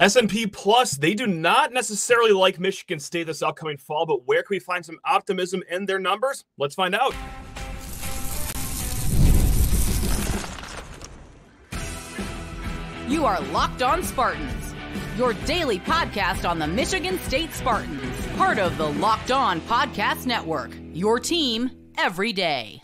S&P Plus, they do not necessarily like Michigan State this upcoming fall, but where can we find some optimism in their numbers? Let's find out. You are Locked On Spartans, your daily podcast on the Michigan State Spartans, part of the Locked On Podcast Network, your team every day.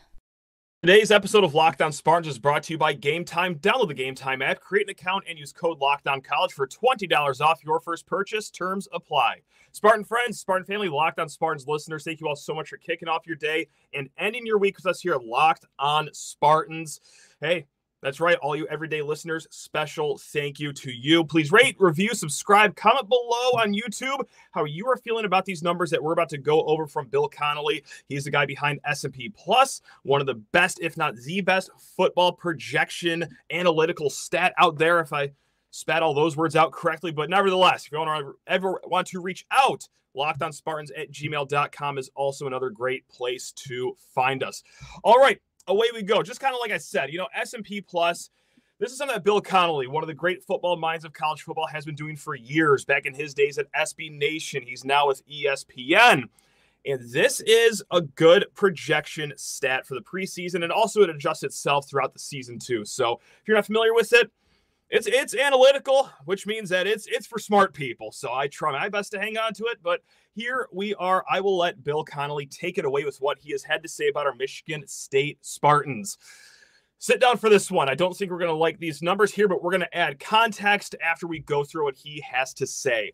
Today's episode of Locked On Spartans is brought to you by Gametime. Download the Gametime app, create an account, and use code LOCKEDONCollege for $20 off your first purchase. Terms apply. Spartan friends, Spartan family, Locked On Spartans listeners, thank you all so much for kicking off your day and ending your week with us here at Locked On Spartans. Hey, that's right, all you everyday listeners, special thank you to you. Please rate, review, subscribe, comment below on YouTube how you are feeling about these numbers that we're about to go over from Bill Connolly. He's the guy behind S&P Plus, one of the best, if not the best, football projection analytical stat out there, if I spat all those words out correctly. But nevertheless, if you ever want to reach out, lockedonspartans@gmail.com is also another great place to find us. All right. Away we go. Just kind of like I said, S&P Plus, this is something that Bill Connolly, one of the great football minds of college football, has been doing for years. Back in his days at SB Nation, he's now with ESPN. And this is a good projection stat for the preseason, and also it adjusts itself throughout the season too. So if you're not familiar with it, it's analytical, which means that it's for smart people. So I try my best to hang on to it, but here we are. I will let Bill Connolly take it away with what he has had to say about our Michigan State Spartans. Sit down for this one. I don't think we're going to like these numbers here, but we're going to add context after we go through what he has to say.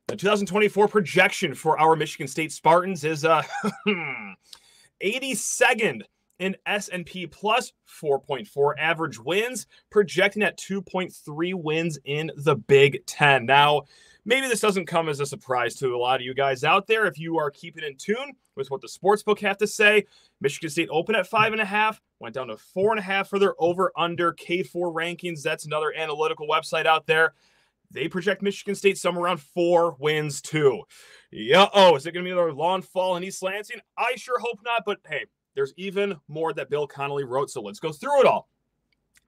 The 2024 projection for our Michigan State Spartans is 82nd in S&P Plus, 4.4 average wins, projecting at 2.3 wins in the Big Ten. Now, maybe this doesn't come as a surprise to a lot of you guys out there. If you are keeping in tune with what the sportsbook have to say, Michigan State opened at 5.5, went down to 4.5 for their over-under K4 rankings. That's another analytical website out there. They project Michigan State somewhere around 4 wins too. Is it going to be another long fall in East Lansing? I sure hope not, but hey, there's even more that Bill Connolly wrote, so let's go through it all.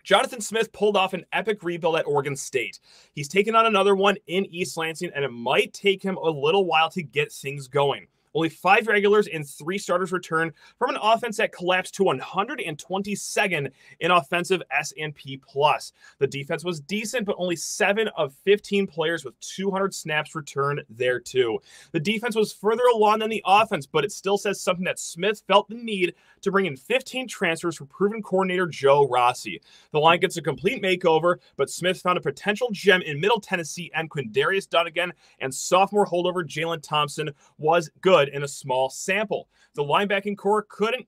Jonathan Smith pulled off an epic rebuild at Oregon State. He's taken on another one in East Lansing, and it might take him a little while to get things going. Only 5 regulars and 3 starters return from an offense that collapsed to 122nd in offensive S&P Plus. The defense was decent, but only 7 of 15 players with 200 snaps returned there too. The defense was further along than the offense, but it still says something that Smith felt the need to bring in 15 transfers for proven coordinator Joe Rossi. The line gets a complete makeover, but Smith found a potential gem in Middle Tennessee and Quindarius Dunnigan, and sophomore holdover Jalen Thompson was good in a small sample. The linebacking core could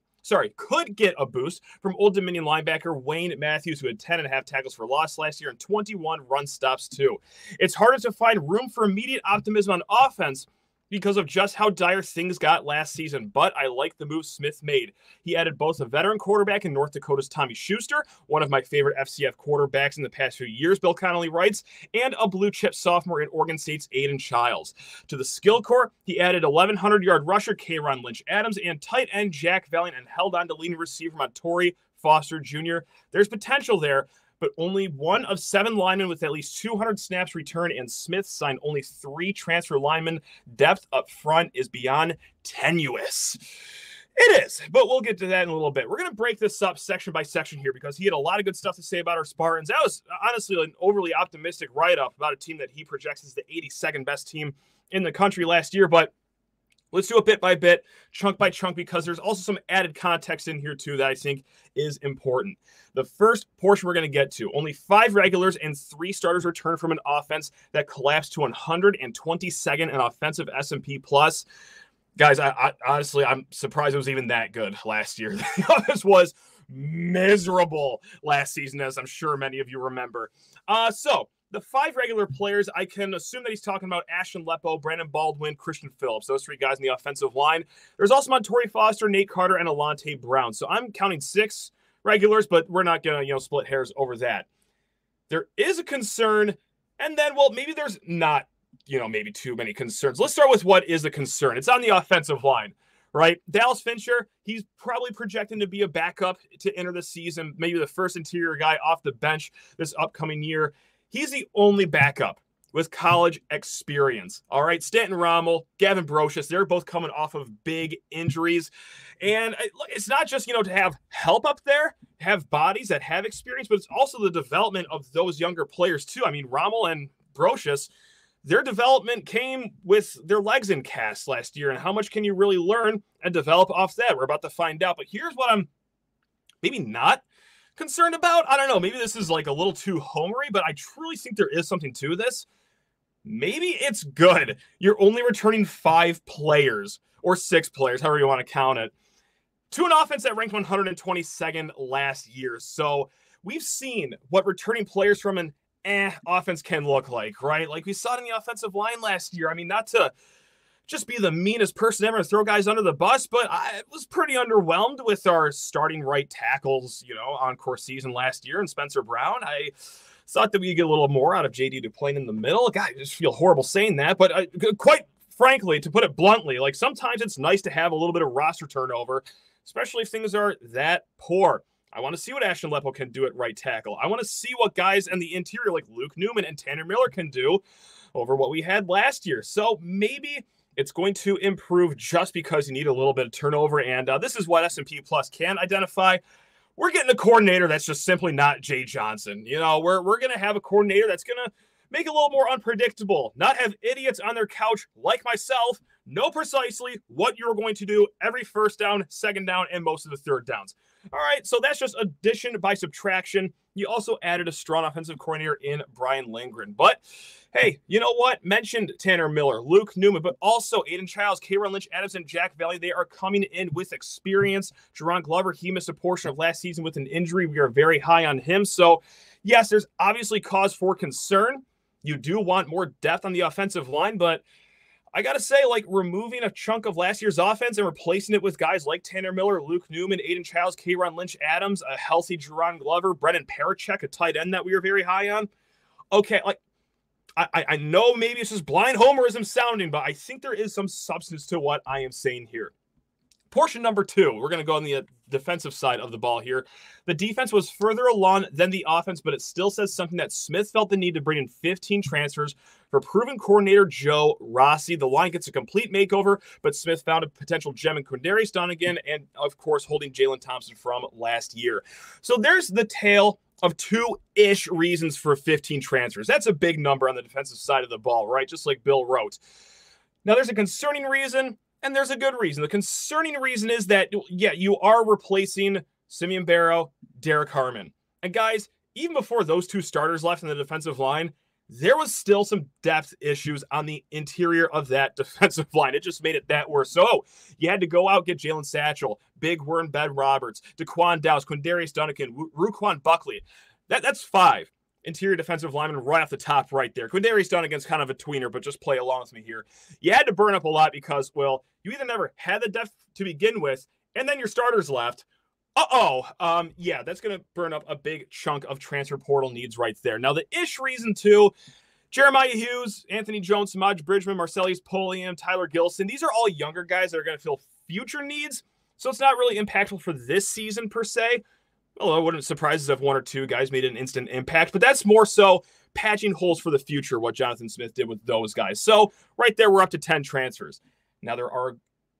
get a boost from Old Dominion linebacker Wayne Matthews, who had 10.5 tackles for loss last year and 21 run stops too. It's harder to find room for immediate optimism on offense because of just how dire things got last season, but I like the move Smith made. He added both a veteran quarterback in North Dakota's Tommy Schuster, one of my favorite FCF quarterbacks in the past few years, Bill Connolly writes, and a blue-chip sophomore in Oregon State's Aiden Childs. To the skill core, he added 1,100-yard rusher K'Ron Lynch-Adams and tight end Jack Valiant, and held on to leading receiver Montori Foster Jr. There's potential there, but only 1 of 7 linemen with at least 200 snaps returned, and Smith signed only 3 transfer linemen. Depth up front is beyond tenuous. It is, but we'll get to that in a little bit. We're going to break this up section by section here because he had a lot of good stuff to say about our Spartans. That was honestly an overly optimistic write-up about a team that he projects as the 82nd best team in the country last year, but let's do it bit by bit, chunk by chunk, because there's also some added context in here too that I think is important. The first portion we're going to get to, only 5 regulars and 3 starters returned from an offense that collapsed to 122nd in offensive S&P Plus. Guys, I honestly, I'm surprised it was even that good last year. The offense was miserable last season, as I'm sure many of you remember. So the 5 regular players, I can assume that he's talking about Ashton Lepo, Brandon Baldwin, Christian Phillips, those 3 guys in the offensive line. There's also Montori Foster, Nate Carter, and Alante Brown. So I'm counting 6 regulars, but we're not going to, split hairs over that. There is a concern, and then, well, maybe there's not, maybe too many concerns. Let's start with what is a concern. It's on the offensive line, right? Dallas Fincher, he's probably projecting to be a backup to enter the season, maybe the first interior guy off the bench this upcoming year. He's the only backup with college experience. All right, Stanton Rommel, Gavin Brocious, they're both coming off of big injuries. And it's not just, to have help up there, have bodies that have experience, but it's also the development of those younger players too. I mean, Rommel and Brocious, their development came with their legs in casts last year. And how much can you really learn and develop off that? We're about to find out. But here's what I'm maybe not concerned about. I don't know. Maybe this is like a little too homery, but I truly think there is something to this. Maybe it's good. You're only returning 5 players or 6 players, however you want to count it, to an offense that ranked 122nd last year. So we've seen what returning players from an offense can look like, right? Like we saw it in the offensive line last year. I mean, not to just be the meanest person ever to throw guys under the bus, but I was pretty underwhelmed with our starting right tackles, encore season last year, and Spencer Brown. I thought that we could get a little more out of J.D. Duplain in the middle. God, I just feel horrible saying that, but quite frankly, to put it bluntly, like sometimes it's nice to have a little bit of roster turnover, especially if things are that poor. I want to see what Ashton Lepo can do at right tackle. I want to see what guys in the interior like Luke Newman and Tanner Miller can do over what we had last year. So maybe it's going to improve just because you need a little bit of turnover, and this is what S&P Plus can identify. We're getting a coordinator that's just simply not Jay Johnson. We're going to have a coordinator that's going to make it a little more unpredictable, not have idiots on their couch like myself know precisely what you're going to do every first down, second down, and most of the third downs. All right, so that's just addition by subtraction. You also added a strong offensive coordinator in Brian Lindgren. But, hey, you know what? Mentioned Tanner Miller, Luke Newman, but also Aiden Childs, K'Ron Lynch, Adams, and Jack Valley. They are coming in with experience. Jerron Glover, he missed a portion of last season with an injury. We are very high on him. So, yes, there's obviously cause for concern. You do want more depth on the offensive line, but I got to say, like, removing a chunk of last year's offense and replacing it with guys like Tanner Miller, Luke Newman, Aiden Childs, K'Ron Lynch, Adams, a healthy Jerron Glover, Brennan Parachek, a tight end that we were very high on. Okay, like, I know maybe it's just blind homerism sounding, but I think there is some substance to what I am saying here. Portion number 2, we're going to go on the defensive side of the ball here. The defense was further along than the offense, but it still says something that Smith felt the need to bring in 15 transfers for proven coordinator Joe Rossi. The line gets a complete makeover, but Smith found a potential gem in Quindarius Dunnigan and, of course, holding Jalen Thompson from last year. So there's the tale of 2-ish reasons for 15 transfers. That's a big number on the defensive side of the ball, right? Just like Bill wrote. Now, there's a concerning reason, and there's a good reason. The concerning reason is that, yeah, you are replacing Simeon Barrow, Derek Harmon. And guys, even before those 2 starters left in the defensive line, there was still some depth issues on the interior of that defensive line. It just made it that worse. So you had to go out, get Jalen Satchel, Big Wern Bed Roberts, Daquan Douse, Quindarius Dunnigan, Ruquan Buckley. That's 5 interior defensive linemen right off the top right there. Quindarius Dunnigan's kind of a tweener, but just play along with me here. You had to burn up a lot because, well, you either never had the depth to begin with, and then your starters left. Yeah, that's going to burn up a big chunk of transfer portal needs right there. Now, the ish reason, too, Jeremiah Hughes, Anthony Jones, Samaj Bridgman, Marcellus Polian, Tyler Gilson, these are all younger guys that are going to fill future needs, so it's not really impactful for this season per se. Although it wouldn't surprise us if 1 or 2 guys made an instant impact, but that's more so patching holes for the future, what Jonathan Smith did with those guys. So right there, we're up to 10 transfers. Now,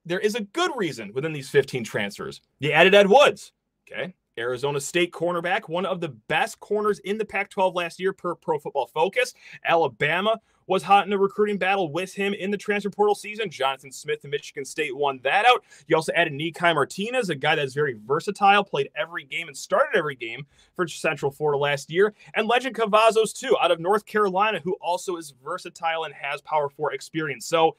there is a good reason within these 15 transfers. You added Ed Woods, okay? Arizona State cornerback, one of the best corners in the Pac-12 last year per Pro Football Focus. Alabama was hot in a recruiting battle with him in the transfer portal season. Jonathan Smith and Michigan State won that out. You also added Nikai Martinez, a guy that's very versatile, played every game and started every game for Central Florida last year. And Legend Cavazos, too, out of North Carolina, who also is versatile and has Power 4 experience. So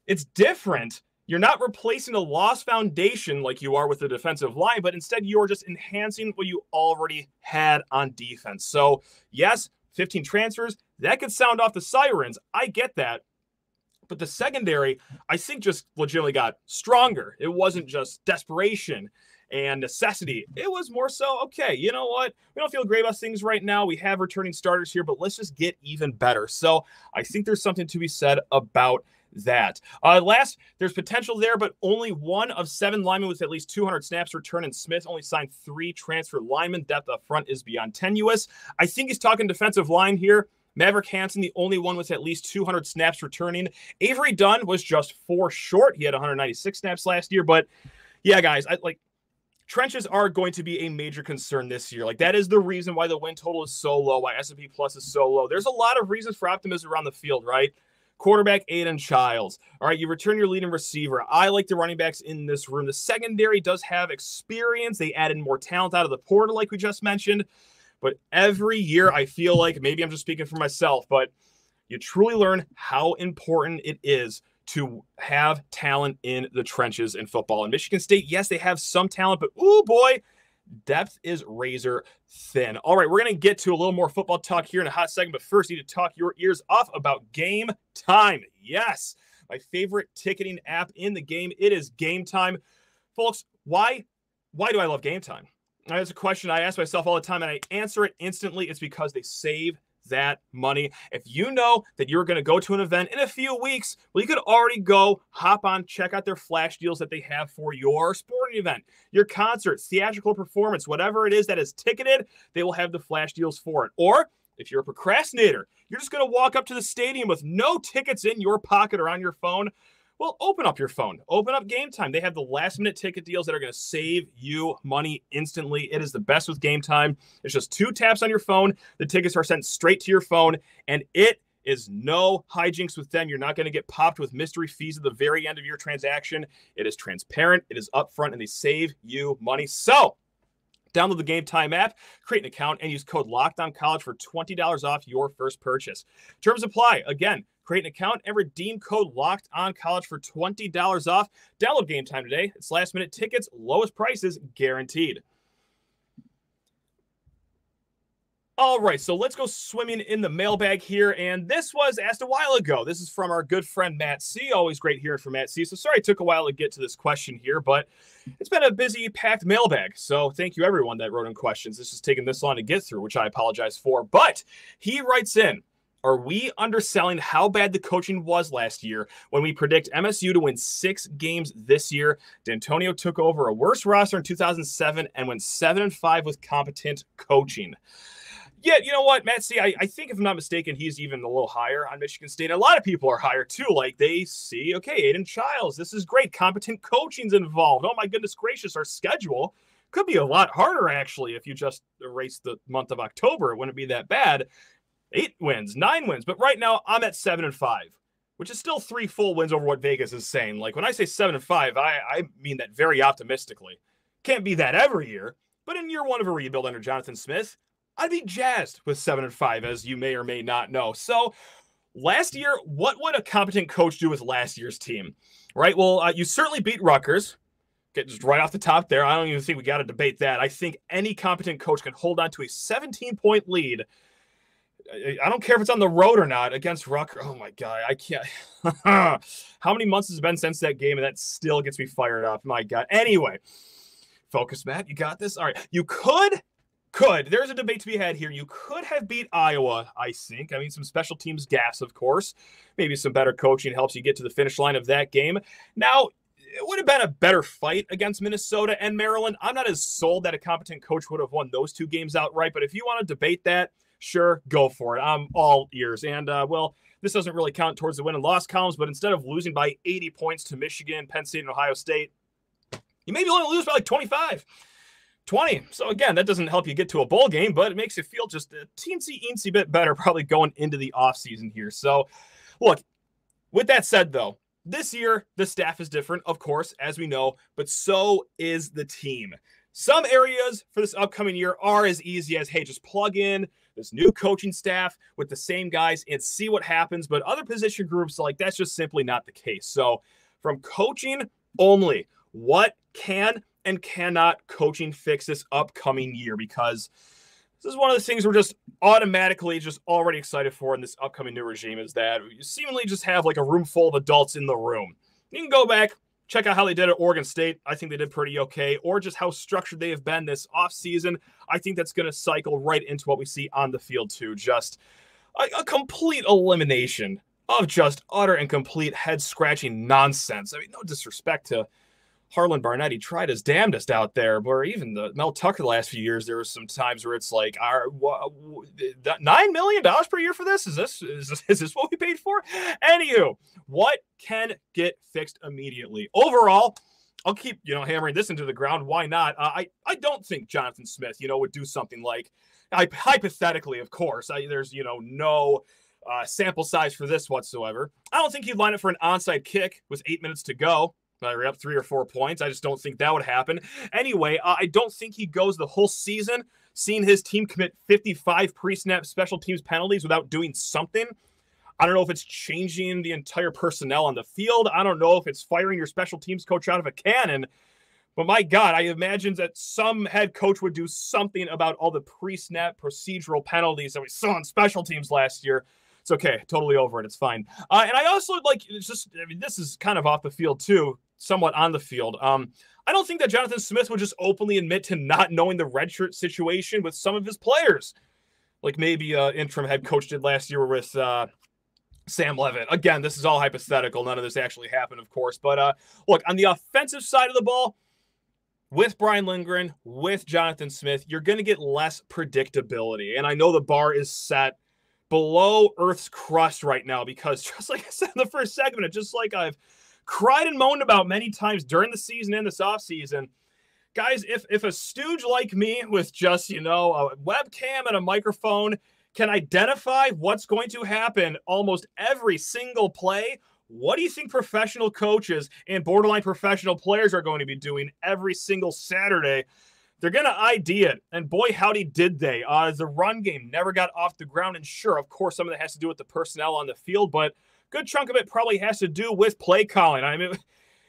it's different. You're not replacing a lost foundation like you are with the defensive line, but instead you are just enhancing what you already had on defense. So, yes, 15 transfers, that could sound off the sirens. I get that. But the secondary, I think, just legitimately got stronger. It wasn't just desperation and necessity. It was more so, okay, you know what? We don't feel great about things right now. We have returning starters here, but let's just get even better. So I think there's something to be said about that. Last, there's potential there, but only 1 of 7 linemen with at least 200 snaps return, and Smith only signed 3 transfer linemen. Depth up front is beyond tenuous. I think he's talking defensive line here. Maverick Hansen, the only one with at least 200 snaps returning. Avery Dunn was just 4 short. He had 196 snaps last year. But yeah, guys, trenches are going to be a major concern this year. Like, that is the reason why the win total is so low, why S&P Plus is so low. There's a lot of reasons for optimism around the field, right? Quarterback, Aiden Childs. All right, you return your leading receiver. I like the running backs in this room. The secondary does have experience. They added more talent out of the portal, like we just mentioned. But every year, I feel like, maybe I'm just speaking for myself, but you truly learn how important it is to have talent in the trenches in football. In Michigan State, yes, they have some talent, but ooh, boy, depth is razor thin. All right, we're going to get to a little more football talk here in a hot second, but first, you need to talk your ears off about Gametime. Yes, my favorite ticketing app in the game. It is Gametime. Folks, why do I love Gametime? That's a question I ask myself all the time, and I answer it instantly. It's because they save that money. If you know that you're going to go to an event in a few weeks, well, you could already go hop on, check out their flash deals that they have for your sporting event, your concert, theatrical performance, whatever it is that is ticketed, they will have the flash deals for it. Or if you're a procrastinator, you're just going to walk up to the stadium with no tickets in your pocket or on your phone. Well, open up your phone. Open up Gametime. They have the last-minute ticket deals that are going to save you money instantly. It is the best with Gametime. It's just 2 taps on your phone. The tickets are sent straight to your phone, and it is no hijinks with them. You're not going to get popped with mystery fees at the very end of your transaction. It is transparent, it is upfront, and they save you money. So, download the Gametime app, create an account, and use code LOCKEDONCollege for $20 off your first purchase. Terms apply. Again, create an account and redeem code LOCKEDONCollege for $20 off. Download Gametime today. It's last-minute tickets, lowest prices guaranteed. All right, so let's go swimming in the mailbag here. And this was asked a while ago. This is from our good friend Matt C. Always great hearing from Matt C. So sorry it took a while to get to this question here, but it's been a busy, packed mailbag. So thank you, everyone that wrote in questions. This is taking this long to get through, which I apologize for. But he writes in, are we underselling how bad the coaching was last year when we predict MSU to win 6 games this year? D'Antonio took over a worse roster in 2007 and went 7-5 with competent coaching. Yeah, you know what, Matt C., I think if I'm not mistaken, he's even a little higher on Michigan State. A lot of people are higher too. Like, they see, okay, Aiden Childs, this is great. Competent coaching's involved. Oh my goodness gracious, our schedule could be a lot harder, actually, if you just erase the month of October. It wouldn't be that bad. 8 wins, 9 wins. But right now, I'm at 7-5, which is still 3 full wins over what Vegas is saying. Like, when I say 7-5, I mean that very optimistically. Can't be that every year. But in year 1 of a rebuild under Jonathan Smith, I'd be jazzed with 7-5, as you may or may not know. So last year, what would a competent coach do with last year's team? Right? Well, you certainly beat Rutgers. Get just right off the top there. I don't even think we got to debate that. I think any competent coach can hold on to a 17-point lead. I don't care if it's on the road or not against Rutgers. Oh my God, I can't. How many months has it been since that game, and that still gets me fired up? My God. Anyway, focus, Matt. You got this. All right. You could. There's a debate to be had here. You could have beat Iowa, I think. I mean, some special teams gaffes, of course. Maybe some better coaching helps you get to the finish line of that game. Now, it would have been a better fight against Minnesota and Maryland. I'm not as sold that a competent coach would have won those 2 games outright, but if you want to debate that, sure, go for it. I'm all ears. And, well, this doesn't really count towards the win and loss columns, but instead of losing by 80 points to Michigan, Penn State, and Ohio State, you maybe only lose by like 25. 20. So again, that doesn't help you get to a bowl game, but it makes you feel just a teensy bit better probably going into the offseason here. So look, with that said though, this year the staff is different, of course, as we know, but so is the team. Some areas for this upcoming year are as easy as, hey, just plug in this new coaching staff with the same guys and see what happens. But other position groups, like, that's just simply not the case. So from coaching only, what can and cannot coaching fix this upcoming year? Because this is one of the things we're just automatically just already excited for in this upcoming new regime, is that you seemingly just have like a room full of adults in the room. You can go back, check out how they did at Oregon State. I think they did pretty okay. Or just how structured they have been this offseason. I think that's going to cycle right into what we see on the field too. Just a complete elimination of just utter and complete head-scratching nonsense. I mean, no disrespect to Harlan Barnett, he tried his damnedest out there, where even the Mel Tucker the last few years, there was some times where it's like, $9 million per year for this? Is this what we paid for? Anywho, what can get fixed immediately? Overall, I'll keep, hammering this into the ground. Why not? I don't think Jonathan Smith, would do something like, hypothetically, of course, there's, no sample size for this whatsoever. I don't think he'd line up for an onside kick with 8 minutes to go. We're up 3 or 4 points. I just don't think that would happen. Anyway, I don't think he goes the whole season seeing his team commit 55 pre-snap special teams penalties without doing something. I don't know if it's changing the entire personnel on the field. I don't know if it's firing your special teams coach out of a cannon. But my God, I imagine that some head coach would do something about all the pre-snap procedural penalties that we saw on special teams last year. It's okay. Totally over it. It's fine. And I also this is kind of off the field too, somewhat on the field. I don't think that Jonathan Smith would just openly admit to not knowing the redshirt situation with some of his players, like maybe interim head coach did last year with Sam Levitt. Again, this is all hypothetical. None of this actually happened, of course. But look, on the offensive side of the ball, with Brian Lindgren, with Jonathan Smith, you're going to get less predictability. And I know the bar is set below Earth's crust right now because, just like I said in the first segment, it's just like I've cried and moaned about many times during the season and this offseason. Guys, if a stooge like me with just, a webcam and a microphone can identify what's going to happen almost every single play, what do you think professional coaches and borderline professional players are going to be doing every single Saturday? They're going to ID it. And boy, howdy did they. The run game never got off the ground. And sure, of course, some of that has to do with the personnel on the field, but a good chunk of it probably has to do with play calling. I mean,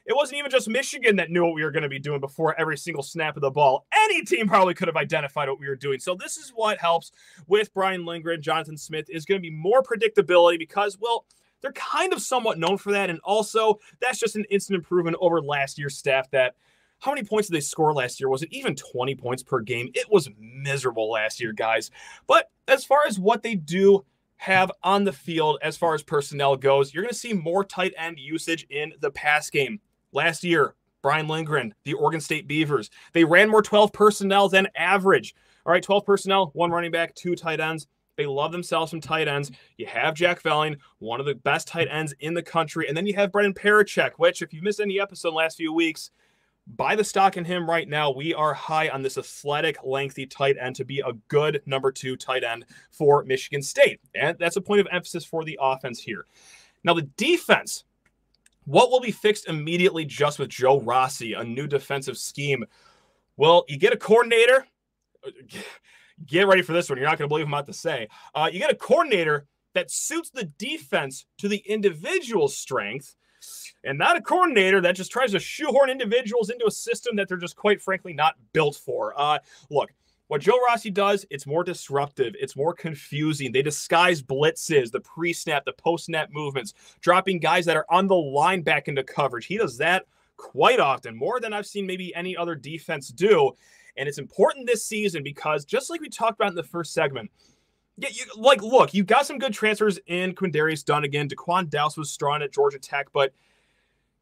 it wasn't even just Michigan that knew what we were going to be doing before every single snap of the ball. Any team probably could have identified what we were doing. So this is what helps with Brian Lindgren. Jonathan Smith is going to be more predictability because, well, they're kind of somewhat known for that. And also, that's just an instant improvement over last year's staff that, how many points did they score last year? Was it even 20 points per game? It was miserable last year, guys. But as far as what they do have on the field, as far as personnel goes, you're going to see more tight end usage in the pass game. Last year, Brian Lindgren, the Oregon State Beavers, they ran more 12 personnel than average. All right, 12 personnel, 1 running back, 2 tight ends. They love themselves some tight ends. You have Jack Velling, one of the best tight ends in the country. And then you have Brendan Parachek, which, if you missed any episode in the last few weeks, buy the stock in him right now. We are high on this athletic, lengthy tight end to be a good number 2 tight end for Michigan State. And that's a point of emphasis for the offense here. Now, the defense, what will be fixed immediately just with Joe Rossi, a new defensive scheme? Well, you get a coordinator. Get ready for this one. You're not going to believe what I'm about to say. You get a coordinator that suits the defense to the individual's strength, and not a coordinator that just tries to shoehorn individuals into a system that they're just quite frankly not built for. Look, what Joe Rossi does, it's more disruptive. It's more confusing. They disguise blitzes, the pre-snap, the post-snap movements, dropping guys that are on the line back into coverage. He does that quite often, more than I've seen maybe any other defense do. And it's important this season because, just like we talked about in the first segment, look, you got some good transfers in Quindarius Dunnigan. Daquan Douse was strong at Georgia Tech, but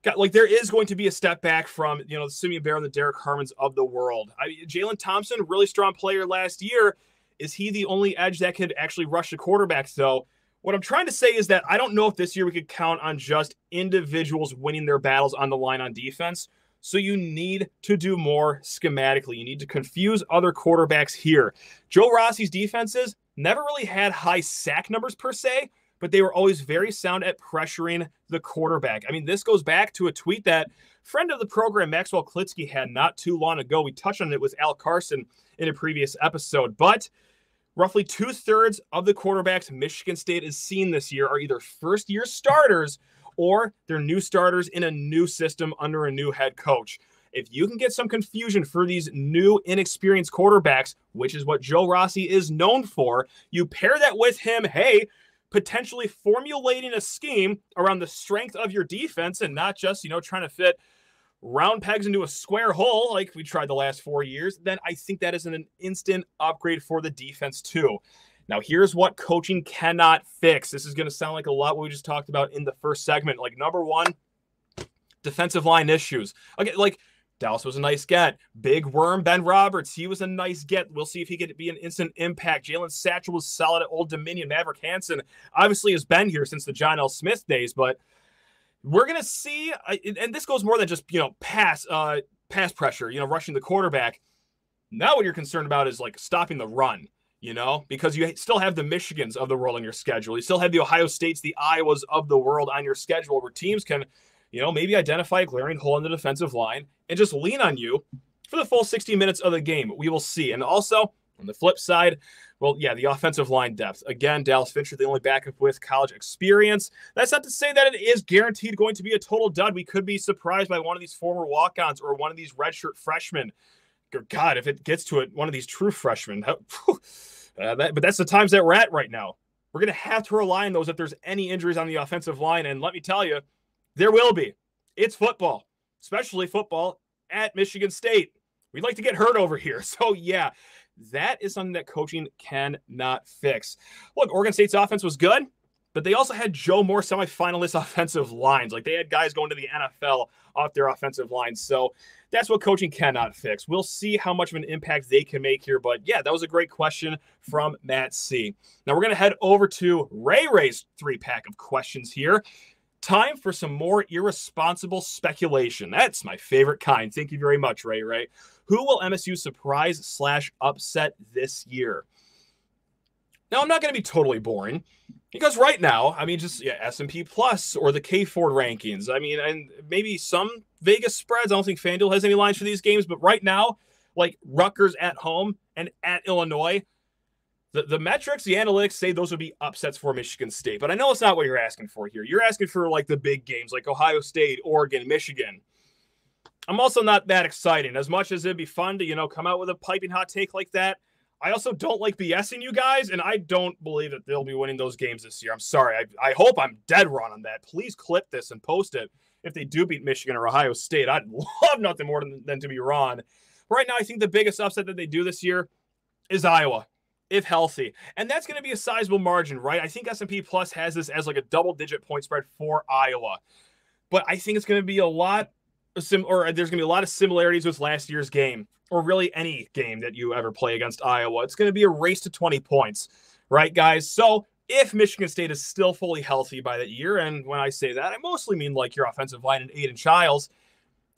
there is going to be a step back from, the Simeon Barrow and the Derek Harmons of the world. Jalen Thompson, really strong player last year. Is he the only edge that could actually rush the quarterback, though? What I'm trying to say is that I don't know if this year we could count on just individuals winning their battles on the line on defense. So you need to do more schematically. You need to confuse other quarterbacks here. Joe Rossi's defenses never really had high sack numbers per se, but they were always very sound at pressuring the quarterback. I mean, this goes back to a tweet that friend of the program, Maxwell Klitsky, had not too long ago. We touched on it with Al Carson in a previous episode, but roughly 2/3 of the quarterbacks Michigan State is seeing this year are either first-year starters or they're new starters in a new system under a new head coach. If you can get some confusion for these new, inexperienced quarterbacks, which is what Joe Rossi is known for, you pair that with him, potentially formulating a scheme around the strength of your defense and not just, trying to fit round pegs into a square hole like we tried the last 4 years, then I think that is an instant upgrade for the defense too. Now, here's what coaching cannot fix. This is going to sound like a lot what we just talked about in the first segment. Number one, defensive line issues. Okay, Douse was a nice get. Big Worm, Ben Roberts, he was a nice get. We'll see if he could be an instant impact. Jalen Satchel was solid at Old Dominion. Maverick Hansen obviously has been here since the John L. Smith days, but we're going to see, and this goes more than just, pass pressure, rushing the quarterback. Now what you're concerned about is like stopping the run, because you still have the Michigans of the world on your schedule. You still have the Ohio States, the Iowas of the world on your schedule where teams can, maybe identify a glaring hole in the defensive line and just lean on you for the full 60 minutes of the game. We will see. And also, on the flip side, the offensive line depth. Again, Dallas Fincher, the only backup with college experience. That's not to say that it is guaranteed going to be a total dud. We could be surprised by one of these former walk-ons or one of these redshirt freshmen. God, if it gets to it, one of these true freshmen. But that's the times that we're at right now. We're going to have to rely on those if there's any injuries on the offensive line. And let me tell you, there will be. It's football, especially football at Michigan State. We'd like to get hurt over here. So, yeah, that is something that coaching cannot fix. Look, Oregon State's offense was good, but they also had Joe Moore semifinalist offensive lines. Like, they had guys going to the NFL off their offensive lines. So that's what coaching cannot fix. We'll see how much of an impact they can make here. But, yeah, that was a great question from Matt C. Now we're going to head over to Ray's three-pack of questions here. Time for some more irresponsible speculation. That's my favorite kind. Thank you very much, Ray. Who will MSU surprise/upset this year? Now, I'm not going to be totally boring because right now, S&P Plus or the K-Ford rankings. And maybe some Vegas spreads. I don't think FanDuel has any lines for these games, but right now, like Rutgers at home and at Illinois, the metrics, the analytics say those would be upsets for Michigan State. But I know it's not what you're asking for here. You're asking for like the big games like Ohio State, Oregon, Michigan. I'm also not that excited. As much as it'd be fun to, come out with a piping hot take like that, I also don't like BSing you guys, and I don't believe that they'll be winning those games this year. I'm sorry. I hope I'm dead wrong on that. Please clip this and post it if they do beat Michigan or Ohio State. I'd love nothing more than to be wrong. Right now, I think the biggest upset that they do this year is Iowa, if healthy. And that's going to be a sizable margin, right? I think S&P Plus has this as like a double-digit point spread for Iowa. But I think it's going to be there's going to be a lot of similarities with last year's game, or really any game that you ever play against Iowa. It's going to be a race to 20 points, right, guys? So if Michigan State is still fully healthy by that year, and when I say that, I mostly mean like your offensive line and Aiden Childs,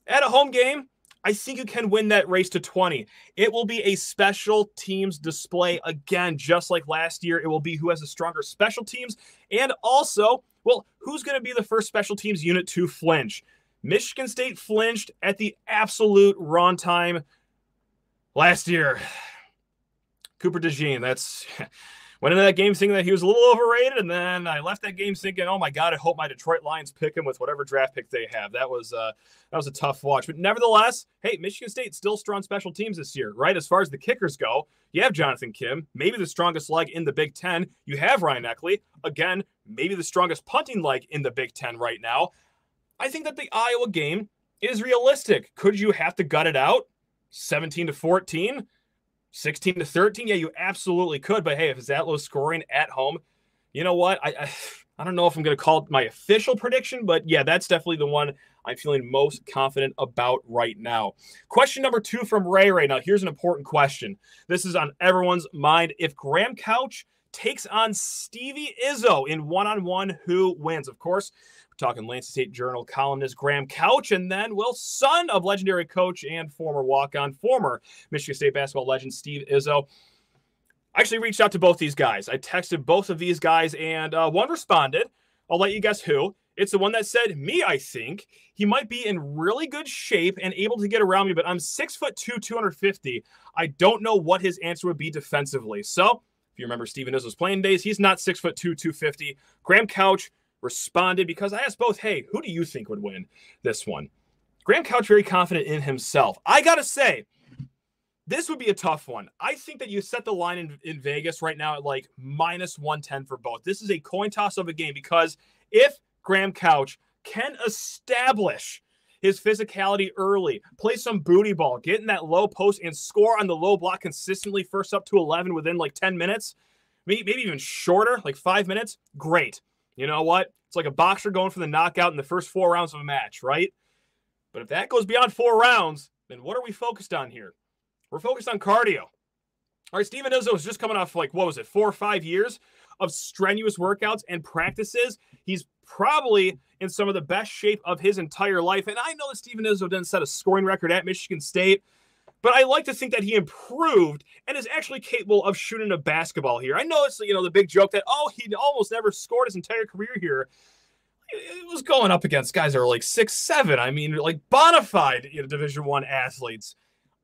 at a home game, I think you can win that race to 20. It will be a special teams display again, just like last year. It will be who has the stronger special teams, and also, who's going to be the first special teams unit to flinch? Michigan State flinched at the absolute wrong time last year. Cooper DeJean, went into that game thinking that he was a little overrated, and then I left that game thinking, oh my God, I hope my Detroit Lions pick him with whatever draft pick they have. That was a tough watch. But nevertheless, hey, Michigan State still strong special teams this year, right? As far as the kickers go, you have Jonathan Kim, maybe the strongest leg in the Big Ten. You have Ryan Eckley, again, maybe the strongest punting leg in the Big Ten right now. I think that the Iowa game is realistic. Could you have to gut it out? 17-14? 16-13? Yeah, you absolutely could. But hey, if it's that low scoring at home, you know what? I don't know if I'm going to call it my official prediction, but yeah, that's definitely the one I'm feeling most confident about right now. Question number 2 from Ray. Now, here's an important question. This is on everyone's mind. If Graham Couch takes on Stevie Izzo in one-on-one, who wins? Of course, we're talking Lansing State Journal columnist Graham Couch, and then, son of legendary coach and former walk-on, former Michigan State basketball legend Steve Izzo. I actually reached out to both these guys. I texted both of these guys, and one responded. I'll let you guess who. It's the one that said, me, I think. He might be in really good shape and able to get around me, but I'm 6'2", 250. I don't know what his answer would be defensively. So, if you remember Steven Izzo's playing days, he's not 6'2", 250. Graham Couch responded because I asked both, hey, who do you think would win this one? Graham Couch very confident in himself. I got to say, this would be a tough one. I think that you set the line in Vegas right now at like -110 for both. This is a coin toss of a game because if Graham Couch can establish his physicality early, play some booty ball, get in that low post and score on the low block consistently, first up to 11 within like 10 minutes, maybe even shorter, like 5 minutes, great. You know what? It's like a boxer going for the knockout in the first 4 rounds of a match, right? But if that goes beyond 4 rounds, then what are we focused on here? We're focused on cardio. All right, Steven Izzo is just coming off 4 or 5 years of strenuous workouts and practices. He's probably in some of the best shape of his entire life. And I know that Steven Izzo didn't set a scoring record at Michigan State, but I like to think that he improved and is actually capable of shooting a basketball here. I know it's, the big joke that, he almost never scored his entire career here. It was going up against guys that are 6'7". I mean, bona fide Division I athletes.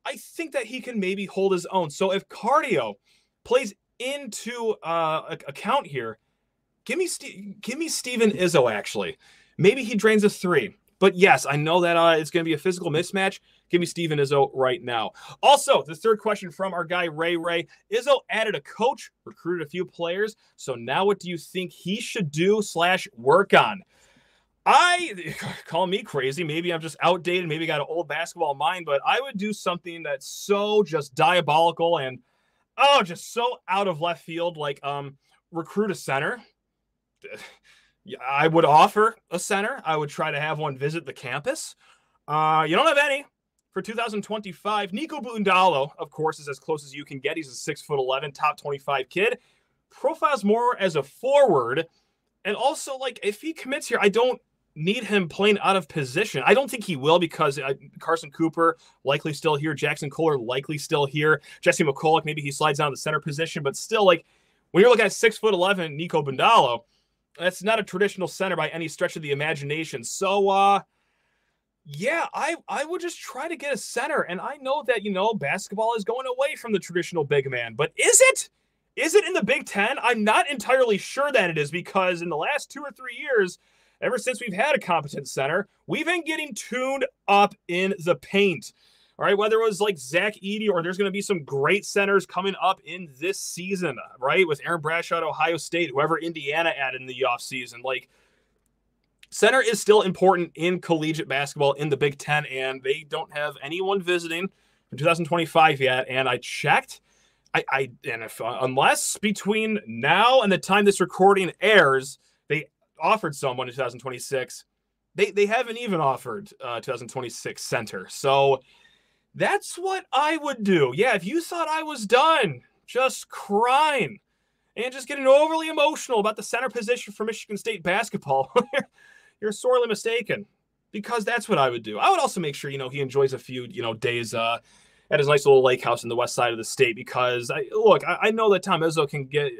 I think that he can maybe hold his own. So if cardio plays into account here, give me Steven Izzo, actually. Maybe he drains a 3. But yes, I know that it's going to be a physical mismatch. Give me Steven Izzo right now. Also, the third question from our guy, Ray. Izzo added a coach, recruited a few players. So now what do you think he should do / work on? Call me crazy. Maybe I'm just outdated. Maybe got an old basketball mind, but I would do something that's so just diabolical and, just so out of left field, recruit a center. I would offer a center. I would try to have one visit the campus. You don't have any for 2025. Nico Bundalo, of course, is as close as you can get. He's a 6'11", top 25 kid. Profiles more as a forward. And also, if he commits here, I don't need him playing out of position. I don't think he will because Carson Cooper likely still here. Jackson Kohler likely still here. Jesse McCulloch, maybe he slides down to the center position. But still, when you're looking at 6'11", Nico Bundalo, that's not a traditional center by any stretch of the imagination. So, I would just try to get a center. And I know that, basketball is going away from the traditional big man. But is it? Is it in the Big Ten? I'm not entirely sure that it is because in the last 2 or 3 years, ever since we've had a competent center, we've been getting tuned up in the paint. All right, whether it was Zach Edey or there's going to be some great centers coming up in this season, right, with Aaron Bradshaw at Ohio State, whoever Indiana added in the offseason. Center is still important in collegiate basketball in the Big Ten, and they don't have anyone visiting for 2025 yet. And I checked. Unless between now and the time this recording airs, they offered someone in 2026, they haven't even offered 2026 center. So that's what I would do. Yeah, if you thought I was done just crying and just getting overly emotional about the center position for Michigan State basketball, you're sorely mistaken, because that's what I would do. I would also make sure, he enjoys a few, days at his nice little lake house in the west side of the state, because I know that Tom Izzo can get,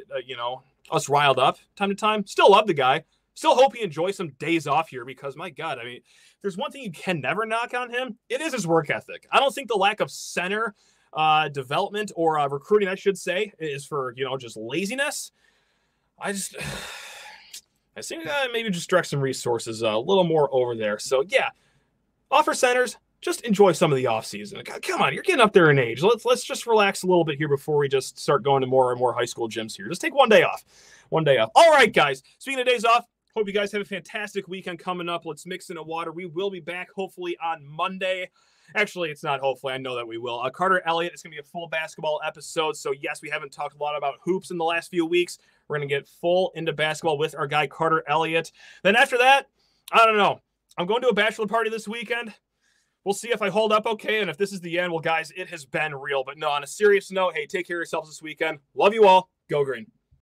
us riled up time to time. Still love the guy. Still hope he enjoys some days off here because, my God, if there's one thing you can never knock on him, it is his work ethic. I don't think the lack of center development or recruiting, I should say, is for, just laziness. I think maybe just direct some resources a little more over there. So, yeah, offer centers. Just enjoy some of the offseason. Come on, you're getting up there in age. Let's just relax a little bit here before we just start going to more and more high school gyms here. Just take 1 day off. 1 day off. All right, guys. Speaking of days off, hope you guys have a fantastic weekend coming up. Let's mix in a water. We will be back hopefully on Monday. Actually, it's not hopefully. I know that we will. Carter Elliott is going to be a full basketball episode. So, yes, we haven't talked a lot about hoops in the last few weeks. We're going to get full into basketball with our guy Carter Elliott. Then after that, I don't know. I'm going to a bachelor party this weekend. We'll see if I hold up okay, and if this is the end, well, guys, it has been real. But no, on a serious note, hey, take care of yourselves this weekend. Love you all. Go Green.